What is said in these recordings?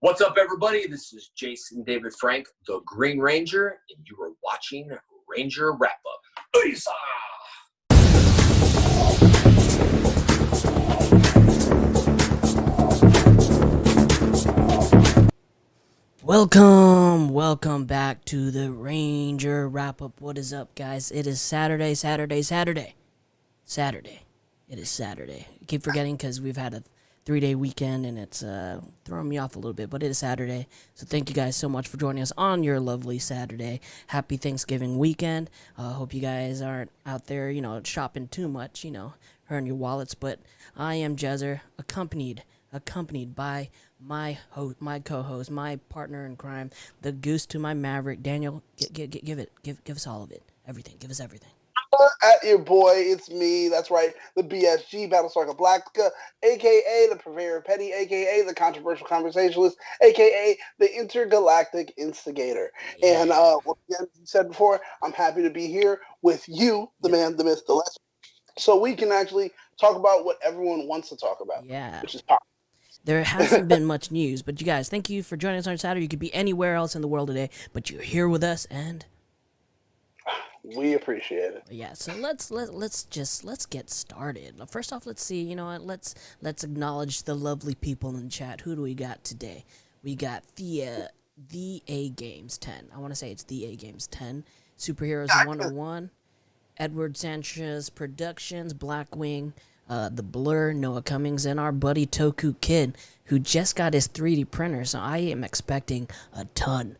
What's up, everybody? This is Jason David Frank, the Green Ranger, and you are watching Ranger Wrap Up. Isa! Welcome back to the Ranger Wrap Up. What is up, guys? It is Saturday. It is Saturday. I keep forgetting because we've had a 3-day weekend and it's throwing me off a little bit, but it is Saturday. So thank you guys so much for joining us on your lovely Saturday. Happy Thanksgiving weekend. Hope you guys aren't out there, shopping too much, hurting your wallets. But I am Jezzer, accompanied by my co-host, my partner in crime, the goose to my maverick, Daniel. Give us all of it, everything. Give us everything. At your boy, it's me. That's right, the BSG, Battlestar Galactica, aka the Purveyor Petty, aka the Controversial Conversationalist, aka the Intergalactic Instigator. Yeah. And again, as you said before, I'm happy to be here with you, the man, the myth, the legend, so we can actually talk about what everyone wants to talk about, which is pop. There hasn't been much news, but you guys, thank you for joining us on Saturday. You could be anywhere else in the world today, but you're here with us, and we appreciate it. Yeah, so let's get started. First off, let's see. You know what? Let's acknowledge the lovely people in the chat. Who do we got today? We got the A Games 10. I want to say it's the A Games 10. Superheroes 101. Edward Sanchez Productions, Blackwing, the Blur, Noah Cummings, and our buddy Toku Kid, who just got his 3D printer. So I am expecting a ton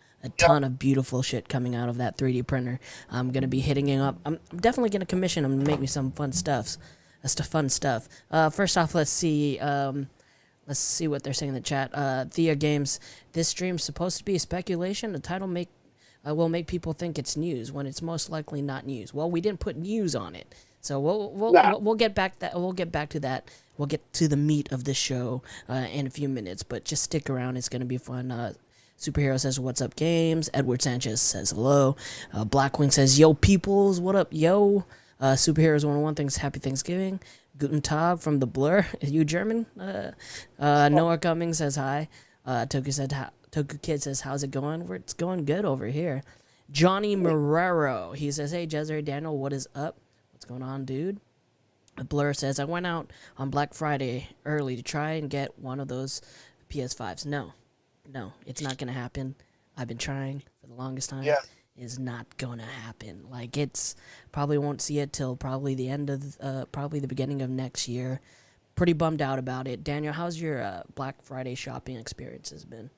of beautiful shit coming out of that 3D printer. I'm gonna be hitting him up. I'm definitely gonna commission him to make me some fun stuff. First off, let's see what they're saying in the chat. Thea Games, this stream's supposed to be a speculation. The title will make people think it's news when it's most likely not news. Well, we didn't put news on it, so we'll get back to that. We'll get to the meat of the show in a few minutes, but just stick around. It's gonna be fun. Superhero says, "What's up, games?" Edward Sanchez says, "Hello." Blackwing says, "Yo, peoples, what up, yo?" Superheroes 101 thinks, "Happy Thanksgiving." Guten Tag from the Blur. Are you German? Noah Cummings says, "Hi." Toku Kid says, "How's it going?" It's going good over here. Johnny Marrero, he says, "Hey, Jezzer, Daniel, what is up? What's going on, dude?" Blur says, "I went out on Black Friday early to try and get one of those PS5s. No, it's not gonna happen. I've been trying for the longest time. Yeah. It's not gonna happen. Like, it's probably won't see it till probably the end of probably the beginning of next year. Pretty bummed out about it. Daniel, how's your Black Friday shopping experiences been?"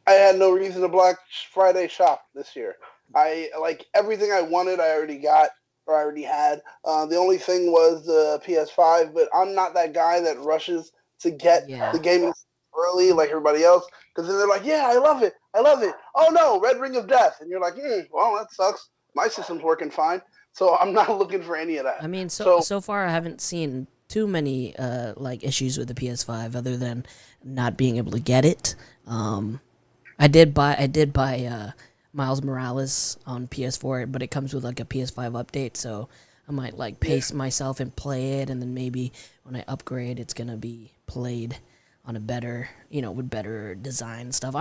I had no reason to Black Friday shop this year. I like everything I wanted. I already got or I already had. The only thing was the PS5, but I'm not that guy that rushes to get the gaming early like everybody else, because then they're like, "Yeah, I love it. Oh no, Red Ring of Death," and you're like, "Well, that sucks. My system's working fine." So I'm not looking for any of that. I mean, so far I haven't seen too many issues with the PS5 other than not being able to get it. I did buy Miles Morales on PS4, but it comes with like a PS5 update, so I might pace myself and play it, and then maybe when I upgrade, it's gonna be played on a better, with better design stuff.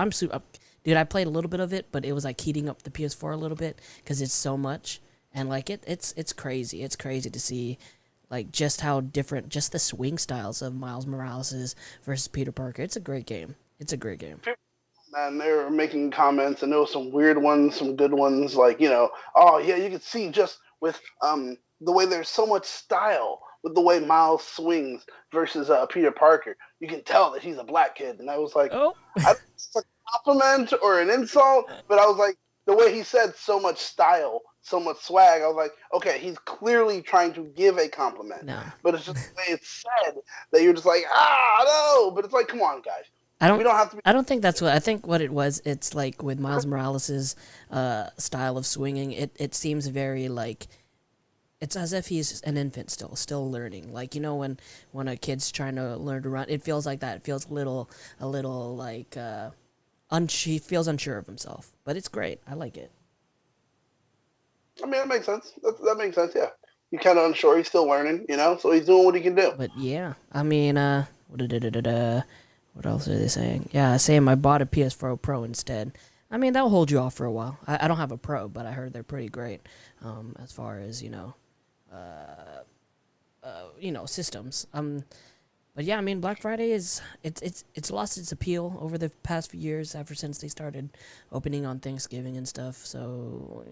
Dude, I played a little bit of it, but it was like heating up the PS4 a little bit because it's so much, and it's crazy. It's crazy to see just how different just the swing styles of Miles Morales is versus Peter Parker. It's a great game. And they were making comments, and there was some weird ones, some good ones, oh yeah, you could see just with the way there's so much style with the way Miles swings versus Peter Parker. You can tell that he's a black kid, and I was like, oh, it's a compliment or an insult, but I was like, the way he said so much style, so much swag, I was like, okay, he's clearly trying to give a compliment. No. But it's just the way it's said that you're just like, no, but it's like, come on, guys. I don't think that's what I think. What it was, it's like with Miles Morales' style of swinging. It seems very it's as if he's an infant still learning. When a kid's trying to learn to run, it feels like that. It feels a little he feels unsure of himself. But it's great. I like it. I mean, that makes sense. That makes sense. Yeah, he's kind of unsure. He's still learning, so he's doing what he can do. But yeah, I mean, What else are they saying? Yeah, saying I bought a PS4 Pro instead. I mean, that'll hold you off for a while. I don't have a Pro, but I heard they're pretty great. As far as systems. But yeah, I mean, Black Friday is it's lost its appeal over the past few years ever since they started opening on Thanksgiving and stuff. So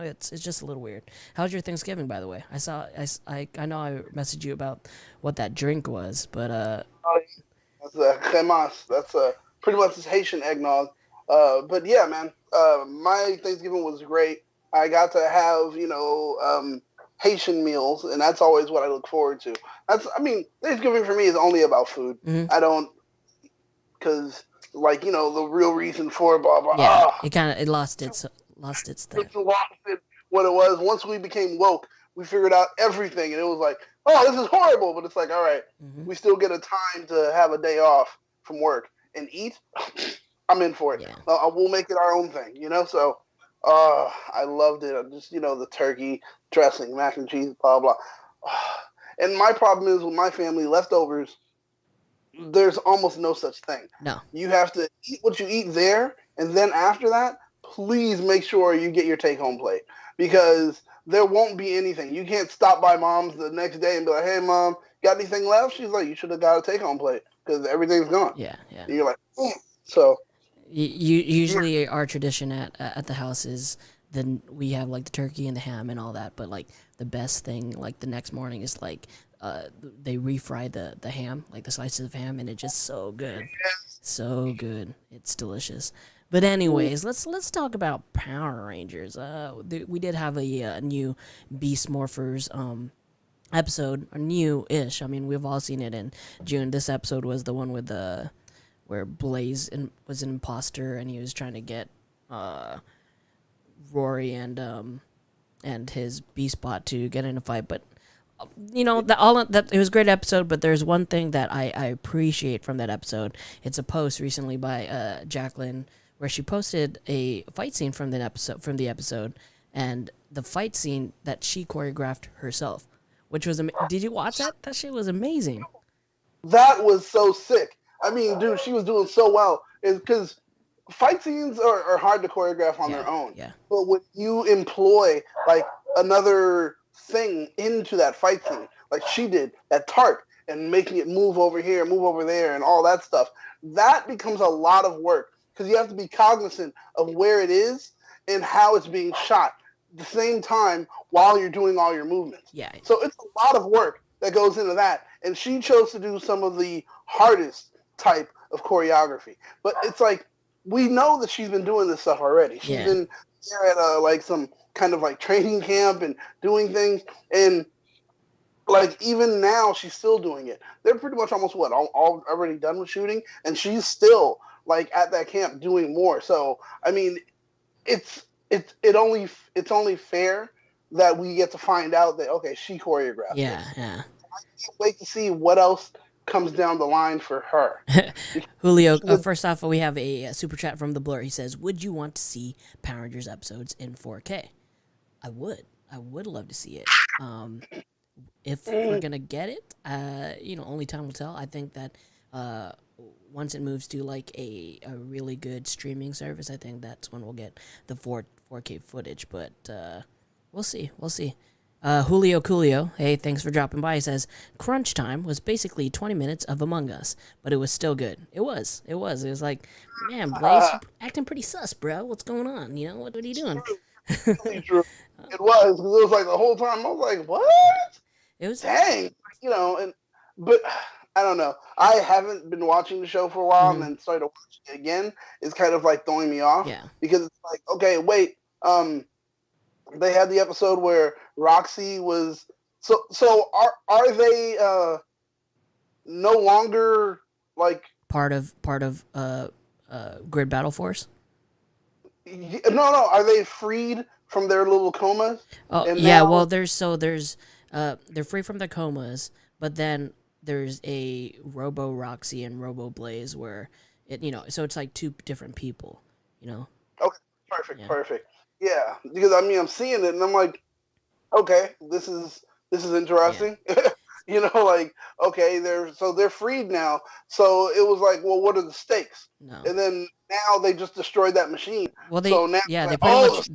it's just a little weird. How's your Thanksgiving, by the way? I know I messaged you about what that drink was, but That's a cremas. That's pretty much just Haitian eggnog. But yeah, man, my Thanksgiving was great. I got to have Haitian meals, and that's always what I look forward to. I mean, Thanksgiving for me is only about food. mhm. I don't, because the real reason for blah blah. Yeah, it lost its thing. It's lost it what it was. Once we became woke, we figured out everything, and it was like, oh, this is horrible. But it's like, all right, Hmm. we still get a time to have a day off from work and eat. I'm in for it. Yeah. We'll make it our own thing, So, I loved it. Just the turkey dressing, mac and cheese, blah blah. And my problem is with my family, leftovers. There's almost no such thing. No. You have to eat what you eat there, and then after that, please make sure you get your take-home plate because there won't be anything. You can't stop by mom's the next day and be like, "Hey, mom, got anything left?" She's like, "You should have got a take-home plate because everything's gone." Yeah, yeah. And you're like, so. Usually our tradition at the house is then we have like the turkey and the ham and all that, but like the best thing like the next morning is like they refry the ham, like the slices of ham, and it's just so good. So good. It's delicious. But anyways, let's talk about Power Rangers. We did have a new Beast Morphers episode, or new-ish. I mean, we've all seen it in June. This episode was the one with the where Blaze was an imposter and he was trying to get Rory and his Beastbot to get in a fight. But that it was a great episode. But there's one thing that I appreciate from that episode. It's a post recently by Jacqueline where she posted a fight scene from the episode, and the fight scene that she choreographed herself, which was did you watch that? That shit was amazing. That was so sick. I mean, dude, she was doing so well. Because fight scenes are hard to choreograph on their own. Yeah. But when you employ like another thing into that fight scene, like she did, that tart, and making it move over here, move over there, and all that stuff, that becomes a lot of work because you have to be cognizant of where it is and how it's being shot at the same time while you're doing all your movements. Yeah. So it's a lot of work that goes into that. And she chose to do some of the hardest type of choreography. But it's like, we know that she's been doing this stuff already. She's been there at like some kind of like training camp and doing things. And like even now she's still doing it. They're pretty much almost all already done with shooting. And she's still like at that camp doing more. So, I mean, it's only fair that we get to find out that, okay, she choreographed it. Yeah. I can't wait to see what else comes down the line for her. Julio, first off, we have a super chat from the Blur. He says, "Would you want to see Power Rangers episodes in 4K?" I would love to see it. If we're gonna get it, only time will tell. I think that once it moves to like a really good streaming service, I think that's when we'll get the 4K footage. But we'll see. Julio Coolio, hey, thanks for dropping by. He says, Crunch Time was basically 20 minutes of Among Us, but it was still good. It was. It was like, man, Blaze, acting pretty sus, bro. What's going on? What are you doing? Really true. It was, because it was like the whole time, I was like, what? It was. Dang. But I don't know. I haven't been watching the show for a while and then started watching it again. It's kind of like throwing me off. Yeah. Because it's like, okay, wait, they had the episode where Roxy was so are they no longer like part of Grid Battle Force? No, are they freed from their little comas? Oh yeah, well there's they're free from their comas, but then there's a Robo Roxy and Robo Blaze where so it's like two different people, Okay, perfect. Yeah, because I mean I'm seeing it and I'm like, okay, this is interesting. You know, like, okay, they're freed now. So it was like, well, what are the stakes? No. And then now they just destroyed that machine. Well, So now, they like, pretty oh, much the